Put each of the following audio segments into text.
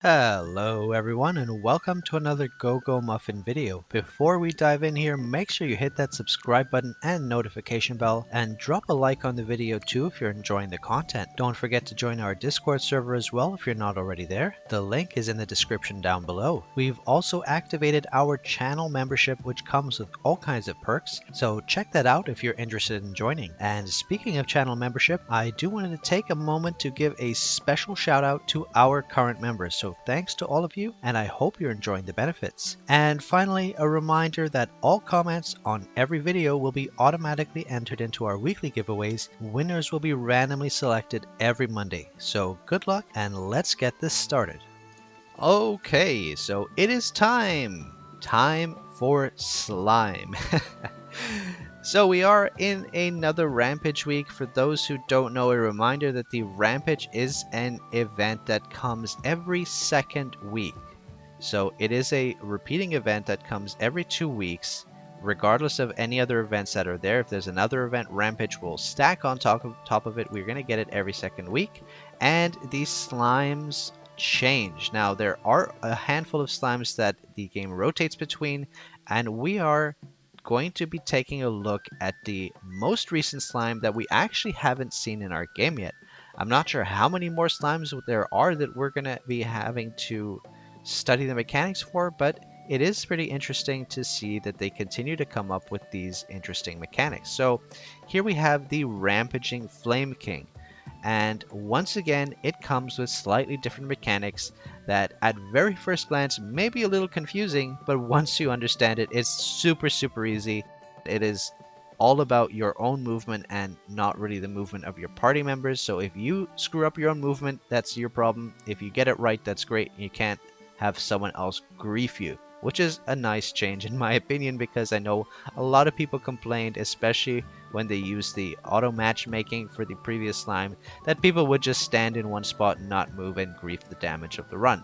Hello everyone and welcome to another Muffin video. Before we dive in here, make sure you hit that subscribe button and notification bell and drop a like on the video too if you're enjoying the content. Don't forget to join our Discord server as well if you're not already there. The link is in the description down below. We've also activated our channel membership which comes with all kinds of perks, so check that out if you're interested in joining. And speaking of channel membership, I do want to take a moment to give a special shout out to our current members. So thanks to all of you, and I hope you're enjoying the benefits. And finally, a reminder that all comments on every video will be automatically entered into our weekly giveaways. Winners will be randomly selected every Monday. So good luck, and let's get this started. Okay, so it is time for slime. So we are in another Rampage week. For those who don't know, a reminder that the Rampage is an event that comes every second week. So it is a repeating event that comes every 2 weeks, regardless of any other events that are there. If there's another event, Rampage will stack on top of it. We're going to get it every second week. And these slimes change. Now, there are a handful of slimes that the game rotates between, and we are going to be taking a look at the most recent slime that we actually haven't seen in our game yet. I'm not sure how many more slimes there are that we're going to be having to study the mechanics for, but it is pretty interesting to see that they continue to come up with these interesting mechanics. So here we have the Rampaging Flame King. And once again, it comes with slightly different mechanics that at very first glance may be a little confusing, but once you understand it, it's super easy. It is all about your own movement and not really the movement of your party members. So if you screw up your own movement, that's your problem. If you get it right, that's great. You can't have someone else grief you, which is a nice change in my opinion, because I know a lot of people complained, especially when they used the auto matchmaking for the previous slime, that people would just stand in one spot and not move and grief the damage of the run.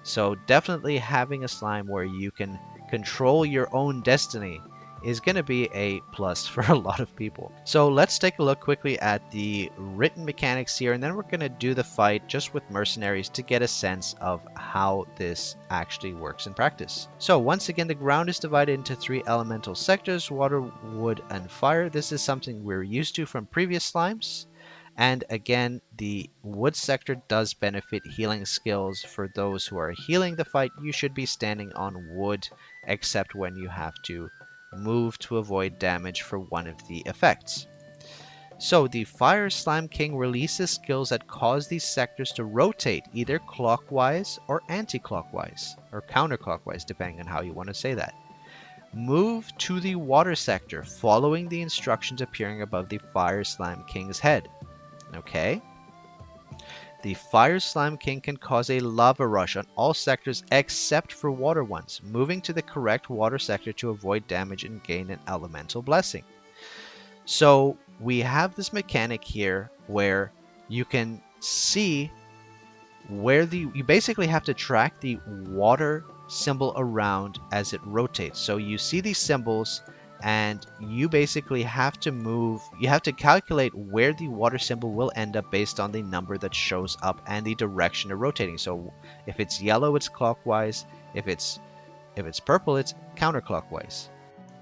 So definitely having a slime where you can control your own destiny is going to be a plus for a lot of people. So let's take a look quickly at the written mechanics here, and then we're going to do the fight just with Mercenaries to get a sense of how this actually works in practice. So once again, the ground is divided into 3 elemental sectors: water, wood, and fire. This is something we're used to from previous slimes. And again, the wood sector does benefit healing skills. For those who are healing the fight, you should be standing on wood, except when you have to move to avoid damage for one of the effects. So the Fire Slime King releases skills that cause these sectors to rotate either clockwise or anti-clockwise, or counterclockwise, depending on how you want to say that. Move to the water sector, following the instructions appearing above the Fire Slime King's head. Okay. The Fire Slime King can cause a lava rush on all sectors except for water ones, moving to the correct water sector to avoid damage and gain an elemental blessing. So we have this mechanic here where you can see where you basically have to track the water symbol around as it rotates. So you see these symbols, and you basically have to move, you have to calculate where the water symbol will end up based on the number that shows up and the direction of rotating. So if it's yellow, it's clockwise. If it's purple, it's counterclockwise.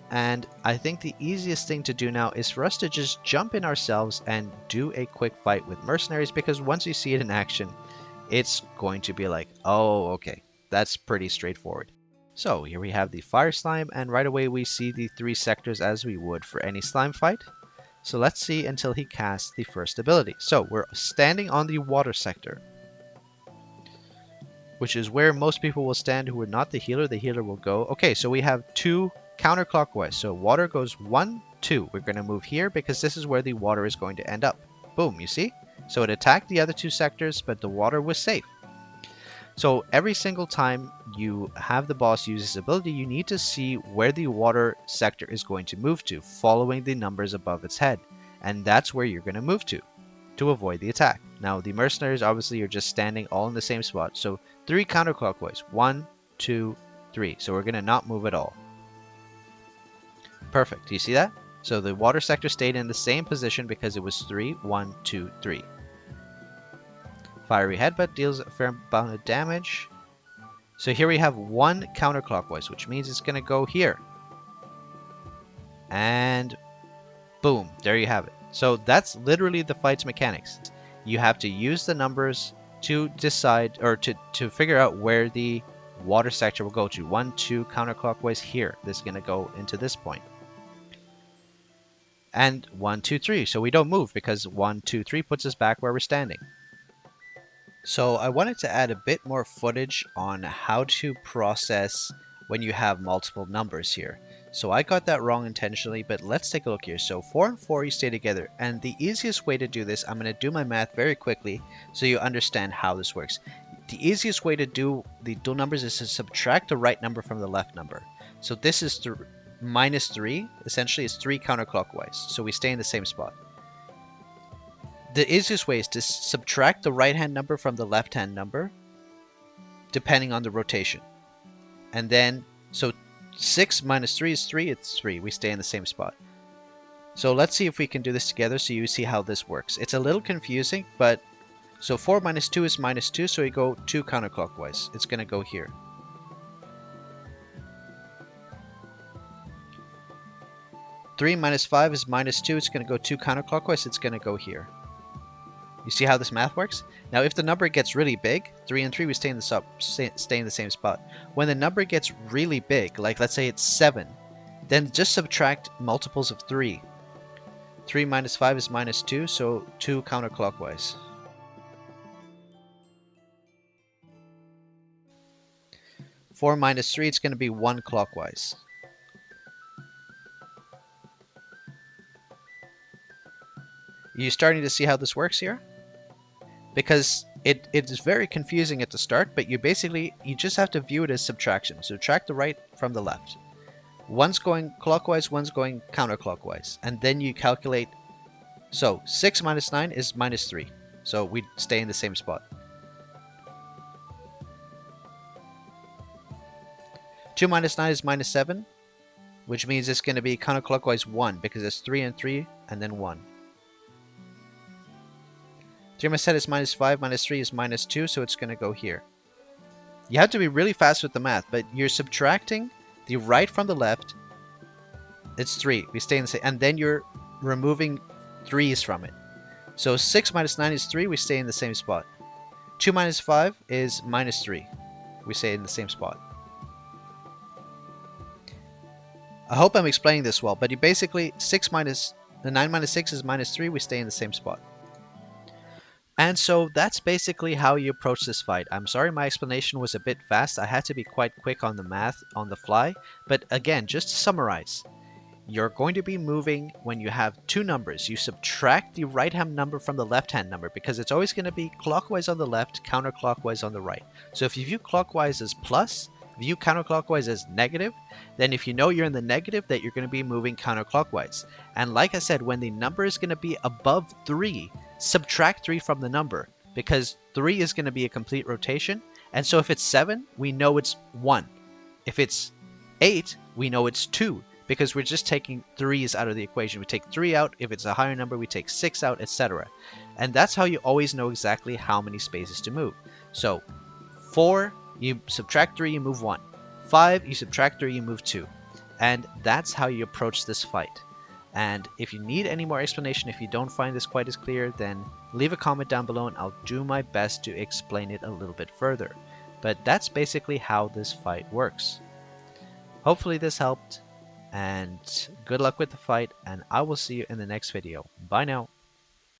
And I think the easiest thing to do now is for us to just jump in ourselves and do a quick fight with Mercenaries, because once you see it in action, it's going to be like, oh, okay, that's pretty straightforward. So here we have the fire slime, and right away we see the 3 sectors as we would for any slime fight. So let's see until he casts the first ability. So we're standing on the water sector, which is where most people will stand who are not the healer. The healer will go. Okay, so we have 2 counterclockwise. So water goes 1, 2. We're going to move here because this is where the water is going to end up. Boom, you see? So it attacked the other 2 sectors, but the water was safe. So every single time you have the boss use this ability, you need to see where the water sector is going to move to, following the numbers above its head. And that's where you're going to move to avoid the attack. Now, the Mercenaries, obviously, are just standing all in the same spot. So 3 counterclockwise. 1, 2, 3. So we're going to not move at all. Perfect. Do you see that? So the water sector stayed in the same position because it was 3, 1, 2, 3. Fiery Headbutt deals a fair amount of damage. So here we have 1 counterclockwise, which means it's going to go here. And boom, there you have it. So that's literally the fight's mechanics. You have to use the numbers to decide, or to figure out where the water sector will go to. 1, 2 counterclockwise here. This is going to go into this point. And 1, 2, 3. So we don't move because 1, 2, 3 puts us back where we're standing. So I wanted to add a bit more footage on how to process when you have multiple numbers here. So I got that wrong intentionally, but let's take a look here. So 4 and 4, you stay together. And the easiest way to do this, I'm going to do my math very quickly so you understand how this works. The easiest way to do the dual numbers is to subtract the right number from the left number. So this is minus 3. Essentially, it's 3 counterclockwise. So we stay in the same spot. The easiest way is to subtract the right-hand number from the left-hand number, depending on the rotation. And then, so 6 minus 3 is 3, it's 3. We stay in the same spot. So let's see if we can do this together so you see how this works. It's a little confusing, but so 4 minus 2 is minus 2, so we go 2 counterclockwise. It's going to go here. Three minus 5 is minus 2. It's going to go 2 counterclockwise. It's going to go here. You see how this math works? Now, if the number gets really big, 3 and 3, we stay in the same spot. When the number gets really big, like let's say it's 7, then just subtract multiples of 3. 3 minus 5 is minus 2, so 2 counterclockwise. Four minus 3, it's going to be 1 clockwise. Are you starting to see how this works here? Because it is very confusing at the start, but you just have to view it as subtraction. Subtract the right from the left. One's going clockwise, one's going counterclockwise. And then you calculate. So 6 minus 9 is minus 3. So we stay in the same spot. 2 minus 9 is minus 7, which means it's going to be counterclockwise 1 because it's 3 and 3 and then 1. 3 minus 10 is minus 5, minus 3 is minus 2, so it's going to go here. You have to be really fast with the math, but you're subtracting the right from the left. It's 3. We stay in the same, and then you're removing 3's from it. So 6 minus 9 is 3. We stay in the same spot. 2 minus 5 is minus 3. We stay in the same spot. I hope I'm explaining this well, but you basically 9 minus 6 is minus 3. We stay in the same spot. And so that's basically how you approach this fight. I'm sorry my explanation was a bit fast. I had to be quite quick on the math on the fly. But again, just to summarize, you're going to be moving when you have two numbers. You subtract the right-hand number from the left-hand number because it's always going to be clockwise on the left, counterclockwise on the right. So if you view clockwise as plus, view counterclockwise as negative, then if you know you're in the negative, that you're going to be moving counterclockwise. And like I said, when the number is going to be above 3, subtract 3 from the number because 3 is going to be a complete rotation. And so if it's 7, we know it's 1. If it's 8, we know it's 2 because we're just taking 3's out of the equation. We take 3 out. If it's a higher number, we take 6 out, etc. And that's how you always know exactly how many spaces to move. So 4, you subtract 3, you move 1. 5, you subtract 3, you move 2. And that's how you approach this fight. And if you need any more explanation, if you don't find this quite as clear, then leave a comment down below and I'll do my best to explain it a little bit further. But that's basically how this fight works. Hopefully this helped, and good luck with the fight, and I will see you in the next video. Bye now.